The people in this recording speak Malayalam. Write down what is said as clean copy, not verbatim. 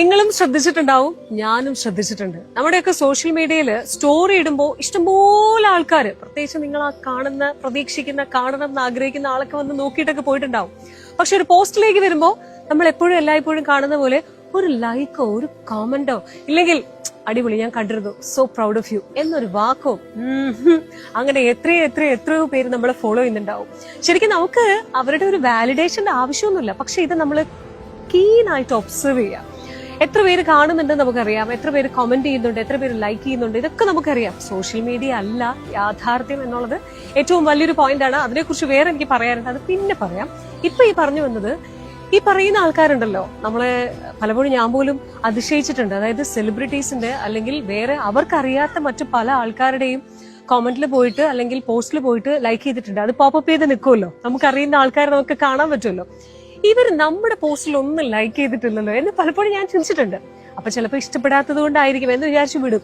നിങ്ങളും ശ്രദ്ധിച്ചിട്ടുണ്ടാവും, ഞാനും ശ്രദ്ധിച്ചിട്ടുണ്ട്. നമ്മുടെയൊക്കെ സോഷ്യൽ മീഡിയയിൽ സ്റ്റോറി ഇടുമ്പോൾ ഇഷ്ടംപോലെ ആൾക്കാര്, പ്രത്യേകിച്ച് നിങ്ങൾ ആ കാണുന്ന, പ്രതീക്ഷിക്കുന്ന, കാണണം എന്ന് ആഗ്രഹിക്കുന്ന ആളൊക്കെ വന്ന് നോക്കിയിട്ടൊക്കെ പോയിട്ടുണ്ടാവും. പക്ഷെ ഒരു പോസ്റ്റിലേക്ക് വരുമ്പോൾ നമ്മൾ എപ്പോഴും എല്ലായ്പ്പോഴും കാണുന്ന പോലെ ഒരു ലൈക്കോ ഒരു കമന്റോ ഇല്ലെങ്കിൽ അടിപൊളി, ഞാൻ കണ്ടിരുന്നു, സോ പ്രൗഡ് ഓഫ് യു എന്നൊരു വാക്കോ അങ്ങനെ എത്രയോ പേര് നമ്മളെ ഫോളോ ചെയ്യുന്നുണ്ടാവും. ശരിക്കും നമുക്ക് അവരുടെ ഒരു വാലിഡേഷന്റെ ആവശ്യമൊന്നുമില്ല. പക്ഷെ ഇത് നമ്മൾ കീനായിട്ട് ഒബ്സർവ് ചെയ്യാം. എത്ര പേര് കാണുന്നുണ്ടെന്ന് നമുക്കറിയാം, എത്ര പേര് കമന്റ് ചെയ്യുന്നുണ്ട്, എത്ര പേര് ലൈക്ക് ചെയ്യുന്നുണ്ട്, ഇതൊക്കെ നമുക്കറിയാം. സോഷ്യൽ മീഡിയ അല്ല യാഥാർത്ഥ്യം എന്നുള്ളത് ഏറ്റവും വലിയൊരു പോയിന്റ് ആണ്. അതിനെക്കുറിച്ച് വേറെ എനിക്ക് പറയാനുണ്ട്, അത് പിന്നെ പറയാം. ഇപ്പൊ ഈ പറഞ്ഞു വന്നത്, ഈ പറയുന്ന ആൾക്കാരുണ്ടല്ലോ, നമ്മളെ പലപ്പോഴും ഞാൻ പോലും അതിശയിച്ചിട്ടുണ്ട്. അതായത് സെലിബ്രിറ്റീസിന്റെ അല്ലെങ്കിൽ വേറെ അവർക്കറിയാത്ത മറ്റു പല ആൾക്കാരുടെയും കോമന്റിൽ പോയിട്ട് അല്ലെങ്കിൽ പോസ്റ്റിൽ പോയിട്ട് ലൈക്ക് ചെയ്തിട്ടുണ്ട്. അത് പോപ്പപ്പ് ചെയ്ത് നിൽക്കുമല്ലോ, നമുക്കറിയുന്ന ആൾക്കാരെ നമുക്ക് കാണാൻ പറ്റുമല്ലോ. ഇവർ നമ്മുടെ പോസ്റ്റിൽ ഒന്നും ലൈക്ക് ചെയ്തിട്ടില്ലല്ലോ എന്ന് പലപ്പോഴും ഞാൻ ചിന്തിച്ചിട്ടുണ്ട്. അപ്പൊ ചിലപ്പോൾ ഇഷ്ടപ്പെടാത്തത് കൊണ്ടായിരിക്കും എന്ന് വിചാരിച്ചു വിടും.